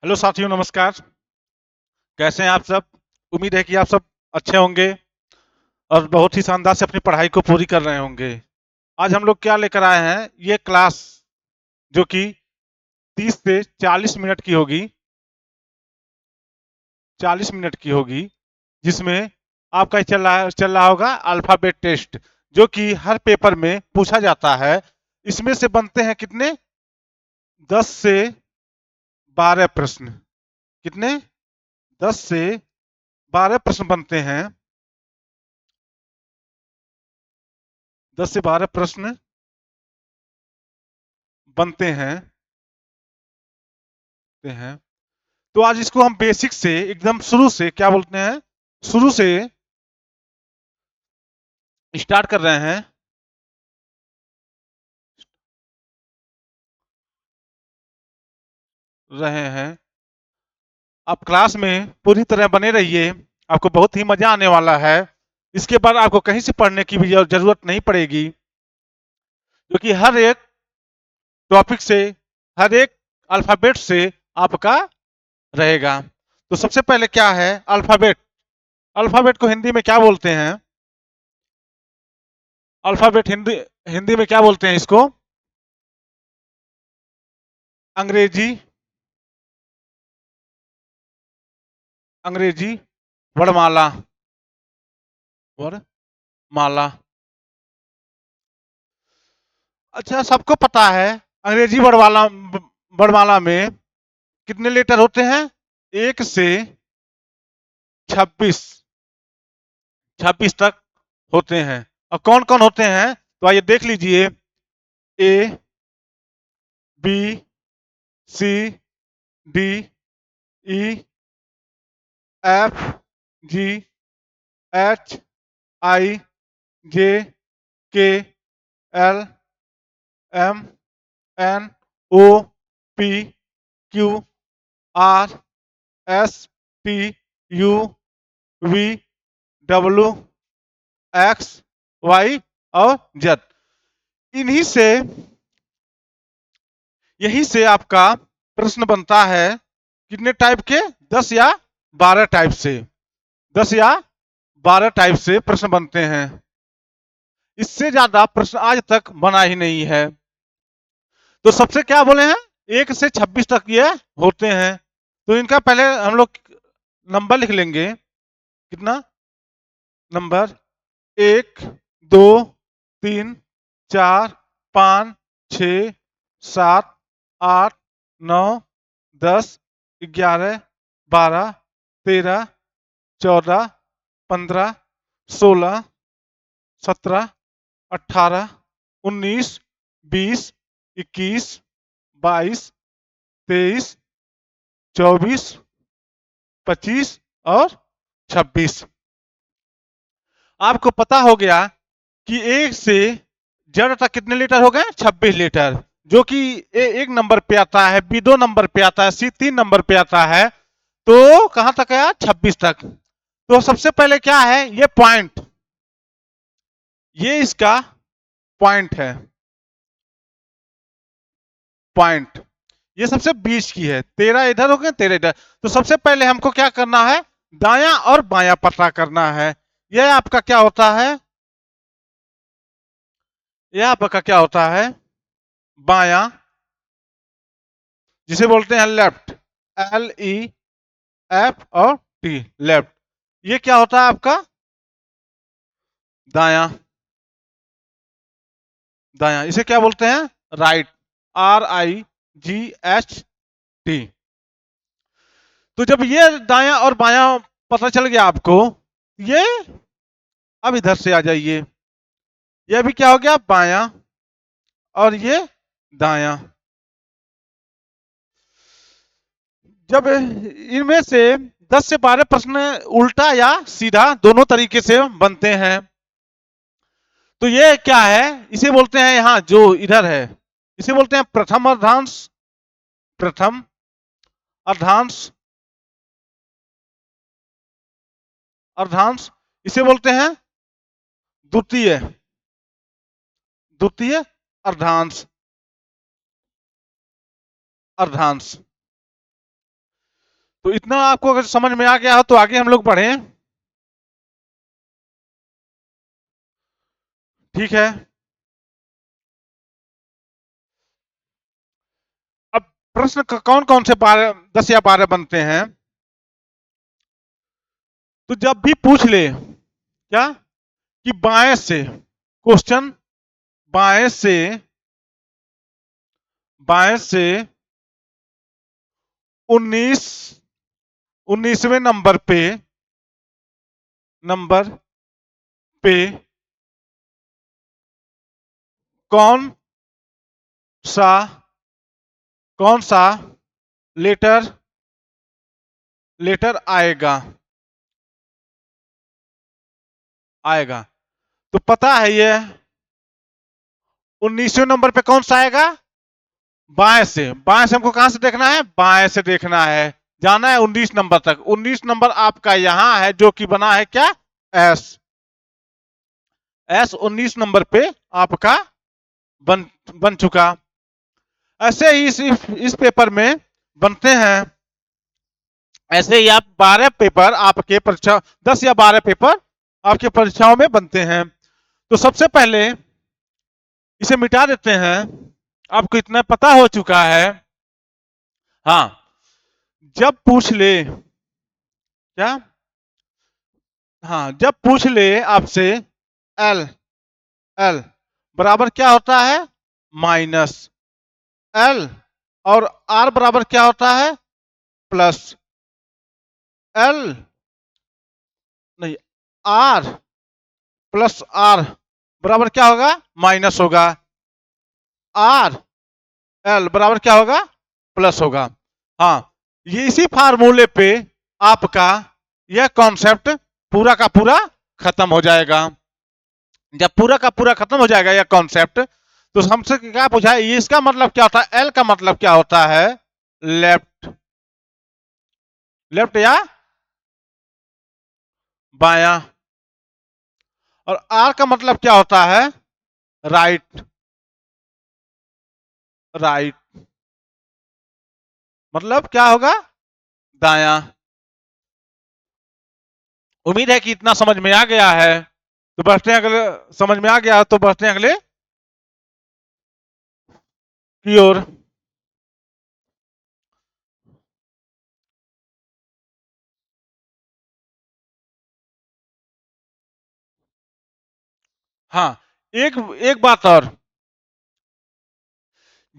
Hello साथियों, नमस्कार। कैसे हैं आप सब? उम्मीद है कि आप सब अच्छे होंगे और बहुत ही शानदार से अपनी पढ़ाई को पूरी कर रहे होंगे। आज हम लोग क्या लेकर आए हैं, ये क्लास जो कि 30 से 40 मिनट की होगी। 40 मिनट की होगी, जिसमें आपका चल रहा होगा अल्फाबेट टेस्ट, जो कि हर पेपर में पूछा जाता है। इसमें से बनते हैं कितने? 10 से 12 प्रश्न। कितने? 10 से 12 प्रश्न बनते हैं। 10 से 12 प्रश्न बनते हैं। तो आज इसको हम बेसिक से एकदम शुरू से क्या बोलते हैं, शुरू से स्टार्ट कर रहे हैं। आप क्लास में पूरी तरह बने रहिए, आपको बहुत ही मजा आने वाला है। इसके बाद आपको कहीं से पढ़ने की भी जरूरत नहीं पड़ेगी, क्योंकि हर एक टॉपिक से, हर एक अल्फाबेट से आपका रहेगा। तो सबसे पहले क्या है? अल्फाबेट। अल्फाबेट को हिंदी में क्या बोलते हैं? अल्फाबेट हिंदी हिंदी में क्या बोलते हैं इसको? अंग्रेजी अंग्रेजी वर्णमाला। वर्णमाला। अच्छा, सबको पता है अंग्रेजी वर्णमाला में कितने लेटर होते हैं? 1 से 26। 26 तक होते हैं। और कौन कौन होते हैं, तो आइए देख लीजिए। A, B, C, D, E, F, G, H, I, J, K, L, M, N, O, P, Q, R, S, T, U, V, W, X, Y और जेड। इन्हीं से, यहीं से आपका प्रश्न बनता है। कितने टाइप के? 10 या 12 टाइप से। 10 या 12 टाइप से प्रश्न बनते हैं। इससे ज्यादा प्रश्न आज तक बना ही नहीं है। तो सबसे क्या बोले हैं, 1 से 26 तक ये होते हैं। तो इनका पहले हम लोग नंबर लिख लेंगे। कितना? नंबर 1, 2, 3, 4, 5, 6, 7, 8, 9, 10, 11, 12, 13, 14, 15, 16, 17, 18, 19, 20, 21, 22, 23, 24, 25 और 26। आपको पता हो गया कि 1 से Z तक कितने लीटर हो गए? 26 लीटर। जो कि एक नंबर पे आता है, बी 2 नंबर पे आता है, सी 3 नंबर पे आता है। तो कहां तक आया? 26 तक। तो सबसे पहले क्या है, ये पॉइंट, ये इसका पॉइंट है। पॉइंट ये सबसे बीच की है। 13 इधर हो गए, 13 इधर। तो सबसे पहले हमको क्या करना है? दाया और बायां पता करना है। यह आपका क्या होता है? यह आपका क्या होता है? बायां, जिसे बोलते हैं लेफ्ट। LEFT, left. ये क्या होता है आपका? दायां। दायां इसे क्या बोलते हैं? राइट। RIGHT। तो जब ये दायां और बायां पता चल गया आपको, ये अब इधर से आ जाइए। ये भी क्या हो गया? बायां। और ये दायां। जब इनमें से 10 से 12 प्रश्न उल्टा या सीधा दोनों तरीके से बनते हैं। तो ये क्या है? इसे बोलते हैं, यहां जो इधर है, इसे बोलते हैं प्रथम अर्धांश। प्रथम अर्धांश। अर्धांश इसे बोलते हैं द्वितीय। द्वितीय अर्धांश। अर्धांश। तो इतना आपको अगर समझ में आ गया हो तो आगे हम लोग बढ़ें। ठीक है। अब प्रश्न कौन कौन से 10 या 12 बनते हैं? तो जब भी पूछ ले क्या कि बाएं से क्वेश्चन, बाएं से, बाएं से 19 19वें नंबर पे कौन सा कौन सा लेटर लेटर आएगा आएगा तो पता है ये 19वें नंबर पे कौन सा आएगा? बाएं से। बाएं से हमको कहां से देखना है? बाएं से देखना है। जाना है 19 नंबर तक। 19 नंबर आपका यहां है जो कि बना है क्या? एस। एस 19 नंबर पे आपका बन बन चुका। ऐसे ही इस पेपर में बनते हैं। ऐसे ही आप 12 पेपर आपके परीक्षा, 10 या 12 पेपर आपके परीक्षाओं में बनते हैं। तो सबसे पहले इसे मिटा देते हैं। आपको इतना पता हो चुका है। हाँ, जब पूछ ले क्या, हाँ जब पूछ ले आपसे एल, एल बराबर क्या होता है? माइनस एल, और आर बराबर क्या होता है? प्लस एल, नहीं, आर प्लस आर बराबर क्या होगा? माइनस होगा। आर एल बराबर क्या होगा? प्लस होगा। हाँ, ये इसी फार्मूले पे आपका यह कॉन्सेप्ट पूरा का पूरा खत्म हो जाएगा। जब पूरा का पूरा खत्म हो जाएगा यह कॉन्सेप्ट, तो हमसे क्या पूछा है? ये इसका मतलब क्या होता है? एल का मतलब क्या होता है? लेफ्ट, लेफ्ट या बाया। और आर का मतलब क्या होता है? राइट, राइट मतलब क्या होगा? दाया। उम्मीद है कि इतना समझ में आ गया है। तो बढ़ते हैं अगले। समझ में आ गया तो बढ़ते हैं अगले की ओर। हाँ, एक एक बात और।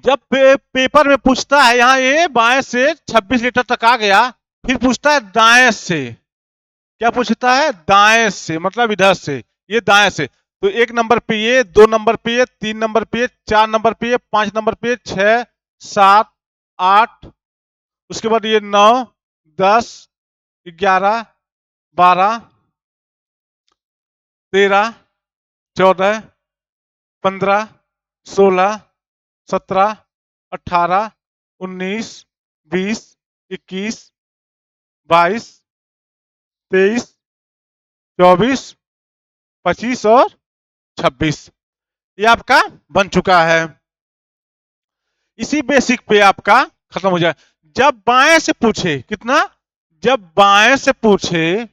जब पेपर में पूछता है यहां ये बाएं से 26 लीटर तक आ गया, फिर पूछता है दाएं से। क्या पूछता है? दाएं से मतलब इधर से, ये दाएं से। तो एक नंबर पे ये, 2 नंबर पे ये, 3 नंबर पे ये, 4 नंबर पे ये, 5 नंबर पे ये, 6, 7, 8, उसके बाद ये 9, 10, 11, 12, 13, 14, 15, 16, 17, 18, 19, 20, 21, 22, 23, 24, 25 और 26। ये आपका बन चुका है। इसी बेसिक पे आपका खत्म हो जाए। जब बाएं से पूछे कितना, जब बाएं से पूछे,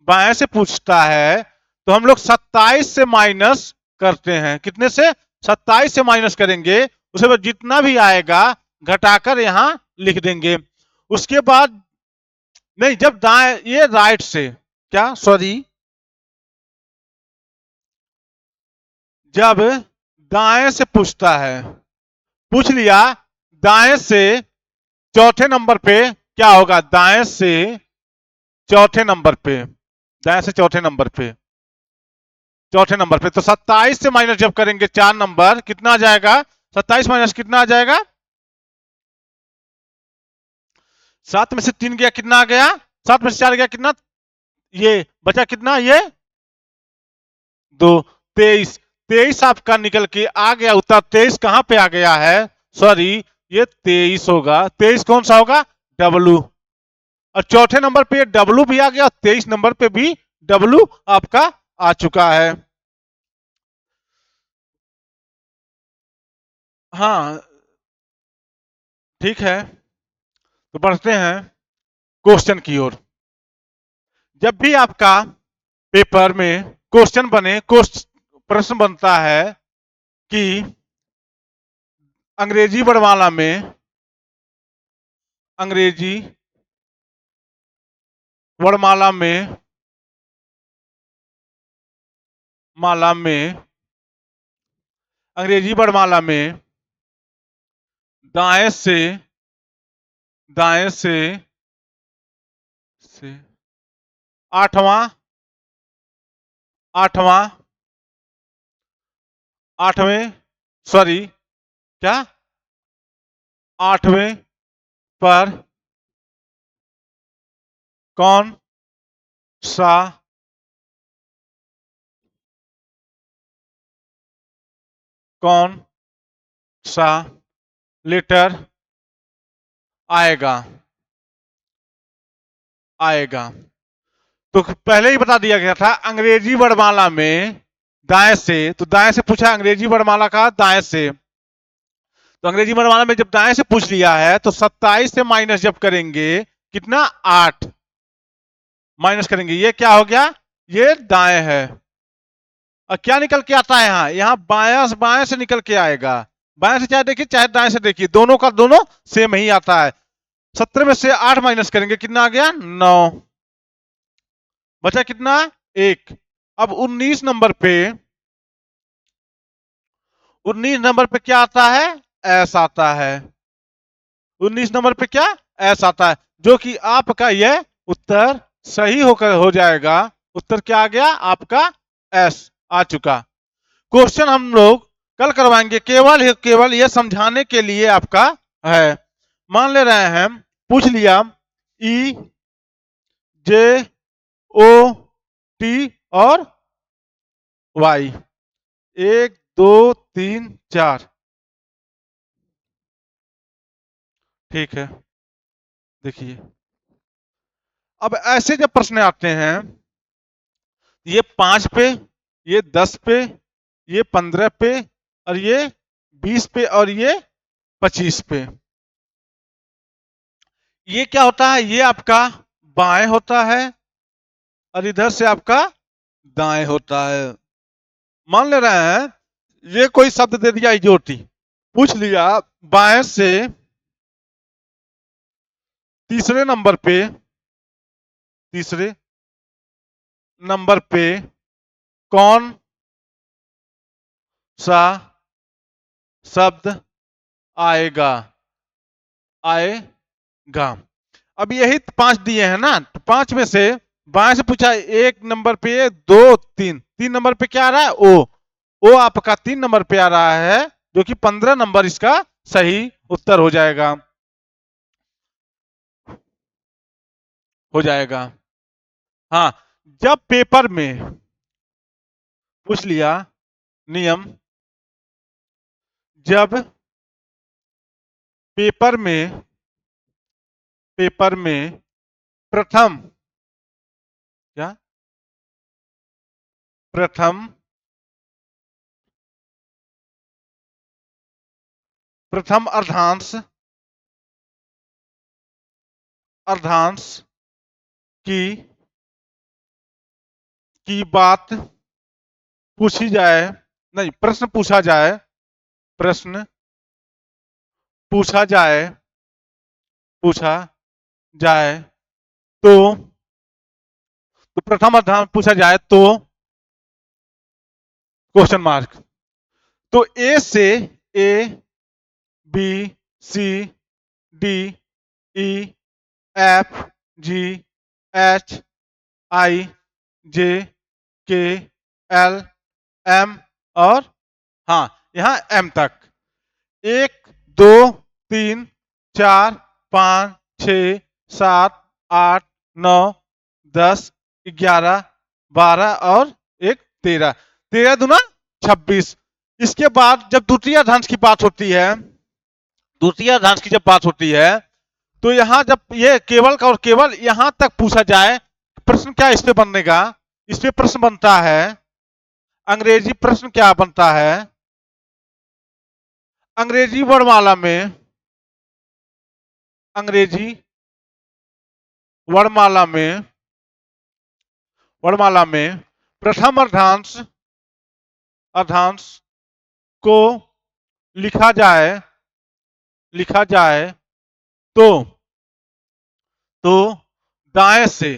बाएं से पूछता है तो हम लोग 27 से माइनस करते हैं। कितने से? 27 से माइनस करेंगे। उसके बाद जितना भी आएगा घटाकर यहां लिख देंगे। उसके बाद नहीं, जब दाएं, ये राइट से, क्या सॉरी, जब दाएं से पूछता है, पूछ लिया दाएं से चौथे नंबर पे क्या होगा? दाएं से चौथे नंबर पे, दाएं से चौथे नंबर पे, चौथे नंबर पे तो 27 से माइनस जब करेंगे 4 नंबर, कितना आ जाएगा? 27 माइनस कितना आ जाएगा? 7 में से 3 गया, कितना आ गया? 7 में से 4 गया, कितना? ये बचा कितना? ये 2, 23। 23 आपका निकल के आ गया उत्तर। 23 कहां पे आ गया है? सॉरी, ये 23 होगा। 23 कौन सा होगा? डब्लू। और चौथे नंबर पे डब्लू भी आ गया, 23 नंबर पे भी डब्लू आपका आ चुका है। हाँ, ठीक है। तो बढ़ते हैं। क्वेश्चन की ओर। जब भी आपका पेपर में क्वेश्चन बने, प्रश्न बनता है कि अंग्रेजी वर्णमाला में, अंग्रेजी वर्णमाला में, माला में, अंग्रेजी वर्णमाला में दाएं से, दाएं से आठवां, आठवां, आठवें, सॉरी क्या, आठवें पर कौन सा कौन सा लेटर आएगा, आएगा। तो पहले ही बता दिया गया था अंग्रेजी वर्णमाला में दाएं से, तो दाएं से पूछा, अंग्रेजी वर्णमाला का दाएं से, तो अंग्रेजी वर्णमाला में जब दाएं से पूछ लिया है तो 27 से माइनस जब करेंगे कितना, 8 माइनस करेंगे, ये क्या हो गया, ये दाएं है। और क्या निकल के आता है, यहाँ यहाँ बायां, बाएं से निकल के आएगा, बाएं से चाहे देखिए चाहे दाएं से देखिए, दोनों का दोनों सेम ही आता है। 17 में से 8 माइनस करेंगे कितना आ गया, 9, बचा कितना, 1। अब 19 नंबर पे, 19 नंबर पे क्या आता है, एस आता है। 19 नंबर पे क्या, एस आता है, जो कि आपका यह उत्तर सही होकर हो जाएगा। उत्तर क्या आ गया आपका, एस आ चुका। क्वेश्चन हम लोग कल करवाएंगे, केवल यह समझाने के लिए आपका है। मान ले रहे हैं, पूछ लिया ई जे ओ टी और वाई, 1 2 3 4, ठीक है। देखिए अब ऐसे जब प्रश्न आते हैं, ये 5 पे, ये 10 पे, ये 15 पे, और ये 20 पे, और ये 25 पे, ये क्या होता है, ये आपका बाएं होता है और इधर से आपका दाएं होता है। मान ले रहे हैं ये कोई शब्द दे दिया इजोटी, पूछ लिया बाएं से तीसरे नंबर पे, तीसरे नंबर पे कौन सा शब्द आएगा, आएगा। अब यही 5 दिए हैं ना, तो 5 में से बाएं से पूछा, 1 नंबर पे 2 3, 3 नंबर पे क्या आ रहा है, ओ, ओ आपका 3 नंबर पे आ रहा है, जो कि 15 नंबर इसका सही उत्तर हो जाएगा, हो जाएगा। हाँ, जब पेपर में पूछ लिया नियम, जब पेपर में, पेपर में प्रथम, क्या, प्रथम, प्रथम अर्धांश, अर्धांश की बात पूछी जाए, नहीं प्रश्न पूछा जाए, प्रश्न पूछा जाए, पूछा जाए तो प्रथम अर्धांश पूछा जाए तो क्वेश्चन मार्क। तो ए से, A B C D E F G H I J K L M और, हाँ यहां एम तक, 1 2 3 4 5 6 7 8 9 10 11 12 और 1 13, 13 दूना 26। इसके बाद जब द्वितीय अर्धांश की बात होती है, द्वितीय अर्धांश की जब बात होती है, तो यहां जब ये केवल का और केवल यहां तक पूछा जाए, प्रश्न क्या इस पे बनेगा, इस पे प्रश्न बनता है, अंग्रेजी प्रश्न क्या बनता है, अंग्रेजी वर्णमाला में, अंग्रेजी वर्णमाला में प्रथम अर्धांश को लिखा जाए तो दाएं से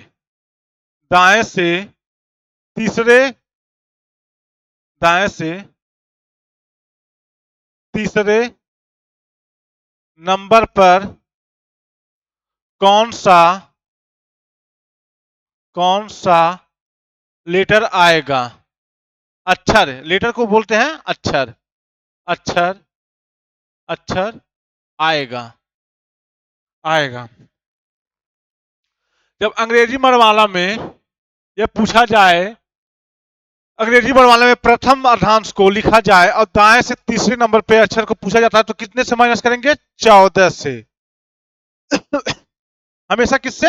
तीसरे नंबर पर कौन सा लेटर आएगा। अक्षर, लेटर को बोलते हैं अक्षर आएगा। जब अंग्रेजी वर्णमाला में यह पूछा जाए, अंग्रेजी वर्णमाला में प्रथम अर्धांश को लिखा जाए और दाएं से तीसरे नंबर पे अक्षर को पूछा जाता है तो कितने से माइनस करेंगे? 14 से। हमेशा किससे?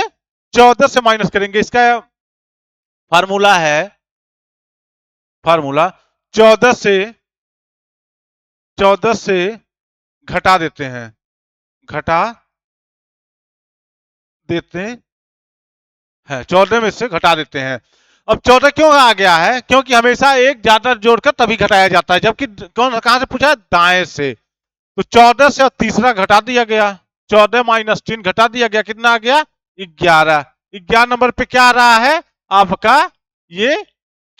14 से माइनस करेंगे। इसका फार्मूला 14 से घटा देते हैं। घटा देते हैं 14 में से घटा देते हैं। अब 14 क्यों आ गया है? क्योंकि हमेशा एक ज्यादा जोड़कर तभी घटाया जाता है, जबकि कौन कहां से पूछा है? दाएं से। तो 14 से और तीसरा घटा दिया गया, 14 माइनस 3 घटा दिया गया, कितना आ गया? 11। 11 नंबर पे क्या आ रहा है आपका? ये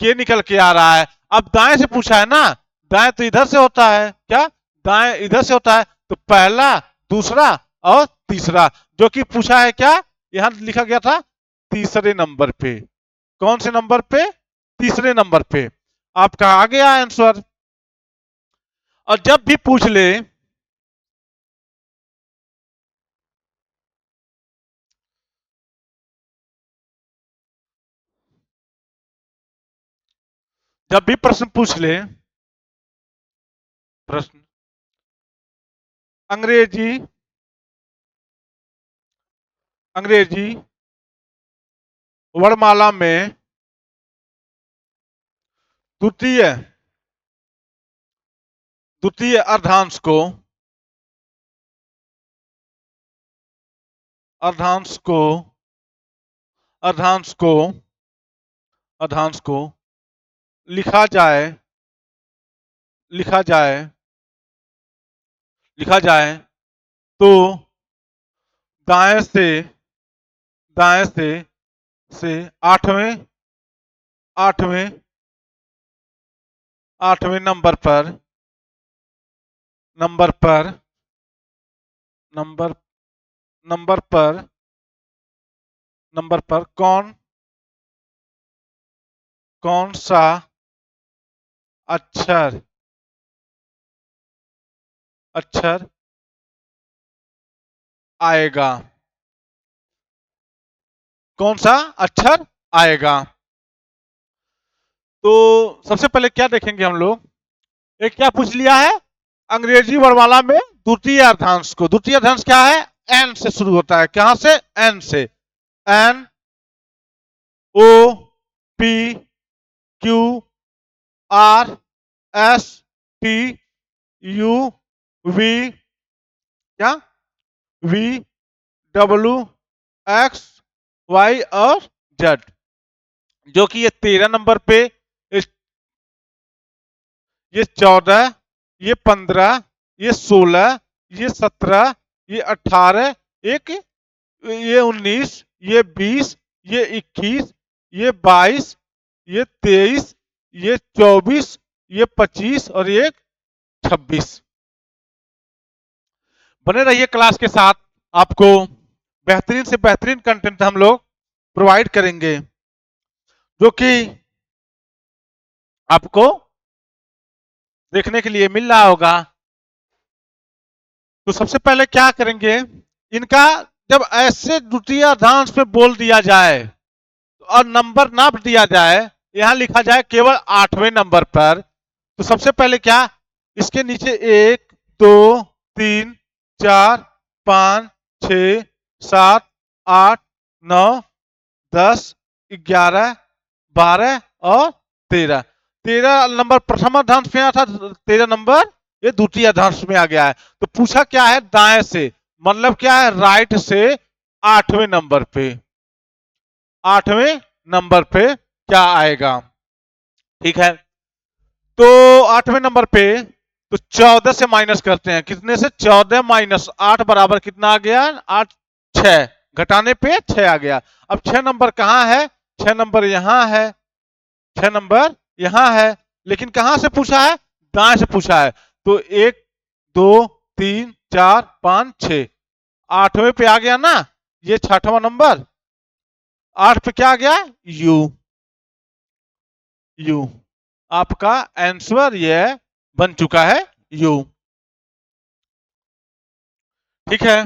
के निकल के आ रहा है। अब दाएं से पूछा है ना, दाएं तो इधर से होता है, क्या दाएं इधर से होता है? तो पहला, दूसरा और तीसरा, जो कि पूछा है क्या? यहां लिखा गया था तीसरे नंबर पे। कौन से नंबर पे? तीसरे नंबर पे। आपका आ गया आंसर। और जब भी पूछ ले, जब भी प्रश्न पूछ ले, प्रश्न अंग्रेजी वर्णमाला में द्वितीय अर्धांश को लिखा जाए तो दाएं से आठवें नंबर पर कौन सा अक्षर आएगा? कौन सा अक्षर आएगा? तो सबसे पहले क्या देखेंगे हम लोग? एक क्या पूछ लिया है? अंग्रेजी वर्णमाला में द्वितीय अर्धांश को। द्वितीय अर्धांश क्या है? एन से शुरू होता है। कहां से? एन से। N, O, P, Q, R, S, T, U, V, क्या? वी, डब्ल्यू, एक्स, वाई और जेड, जो कि ये 13 नंबर पे, ये 14, ये 15, ये 16, ये 17, ये 18, एक ये 19, ये 20, ये 21, ये 22, ये 23, ये 24, ये 25 और ये 26। बने रहिए क्लास के साथ, आपको बेहतरीन से बेहतरीन कंटेंट हम लोग प्रोवाइड करेंगे, जो कि आपको देखने के लिए मिल रहा होगा। तो सबसे पहले क्या करेंगे, इनका जब ऐसे द्वितीय अर्धांश पे बोल दिया जाए और नंबर ना दिया जाए, यहां लिखा जाए केवल 8वें नंबर पर, तो सबसे पहले क्या, इसके नीचे 1, 2, 3, 4, 5, 6, 7, 8, 9, 10, 11, 12 और 13। 13 नंबर प्रथम अर्धांश में आया था, 13 नंबर ये द्वितीय अर्धांश में आ गया है। तो पूछा क्या है? दाएं से, मतलब क्या है? राइट से 8वें नंबर पे। 8वें नंबर पे क्या आएगा। ठीक है, तो 8वें नंबर पे तो 14 से माइनस करते हैं, कितने से 14 माइनस 8 बराबर कितना आ गया 8, 6 घटाने पे 6 आ गया। अब 6 नंबर कहाँ है, 6 नंबर यहां है, 6 नंबर यहां है, लेकिन कहां से पूछा है, दाएं से पूछा है। तो 1 2 3 4 5 6 8वें पे आ गया ना, ये 6वां नंबर, 8 पे क्या आ गया यू, यू आपका आंसर ये बन चुका है यू। ठीक है,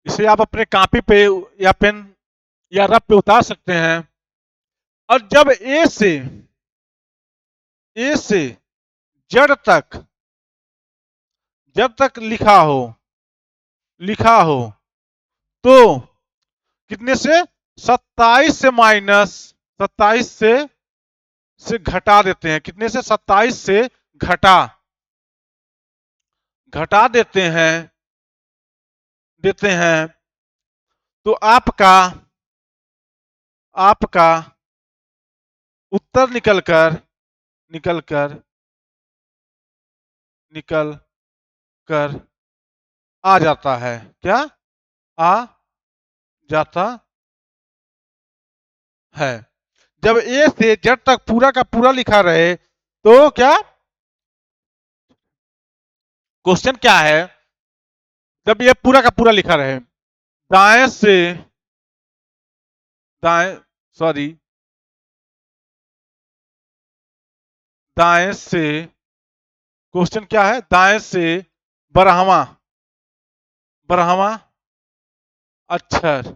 इसे आप अपने कॉपी पे या पेन या रफ पे उतार सकते हैं। और जब ए से जेड तक जब तक लिखा हो तो कितने से 27 से माइनस 27 से घटा देते हैं, कितने से 27 से घटा घटा देते हैं तो आपका आपका उत्तर निकल कर निकल कर आ जाता है। क्या आ जाता है। जब ए से जेड तक पूरा का पूरा लिखा रहे तो क्या क्वेश्चन क्या है, जब ये पूरा का पूरा लिखा रहे, दाएं से दाएं सॉरी दाएं से क्वेश्चन क्या है, दाएं से बरहवा बरहवा अक्षर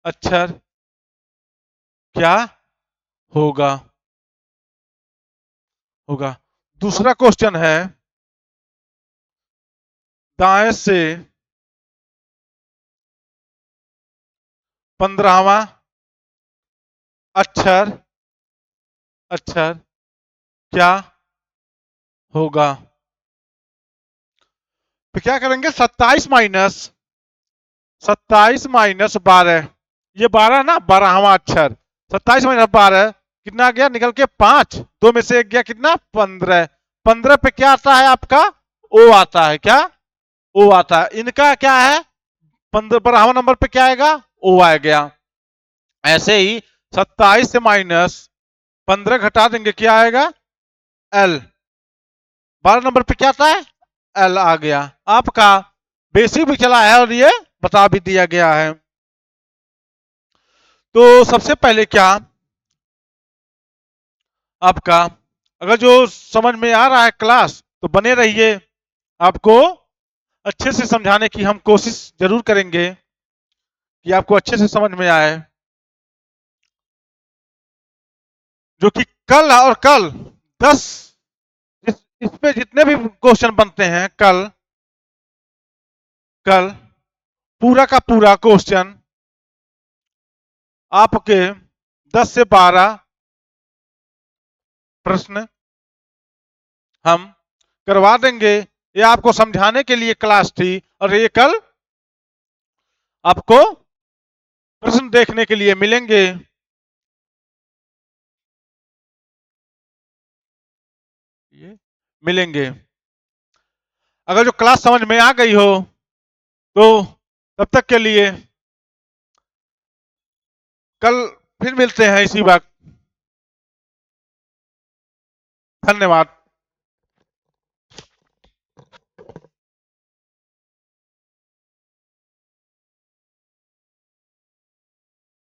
अक्षर क्या होगा होगा। दूसरा क्वेश्चन है दाएं से 15वां अक्षर अक्षर क्या होगा। तो क्या करेंगे 27 माइनस ये 12 ना 12वां अक्षर, 27 माइनस 12 कितना आ गया निकल के 5, दो में से एक गया कितना 15, 15 पे क्या आता है आपका ओ आता है, क्या ओ आता है, इनका क्या है 15 12वां नंबर पे क्या आएगा ओ आ गया। ऐसे ही 27 से माइनस 15 घटा देंगे क्या आएगा एल, 12 नंबर पे क्या आता है एल आ गया। आपका बेसिक भी चला है और ये बता भी दिया गया है। तो सबसे पहले क्या आपका, अगर जो समझ में आ रहा है क्लास तो बने रहिए, आपको अच्छे से समझाने की हम कोशिश जरूर करेंगे कि आपको अच्छे से समझ में आए। जो कि कल और कल 10 इस पे जितने भी क्वेश्चन बनते हैं कल कल पूरा का पूरा क्वेश्चन आपके 10 से 12 प्रश्न हम करवा देंगे। ये आपको समझाने के लिए क्लास थी और ये कल आपको प्रश्न देखने के लिए मिलेंगे। ये मिलेंगे। अगर जो क्लास समझ में आ गई हो तो तब तक के लिए कल फिर मिलते हैं इसी वक्त। धन्यवाद।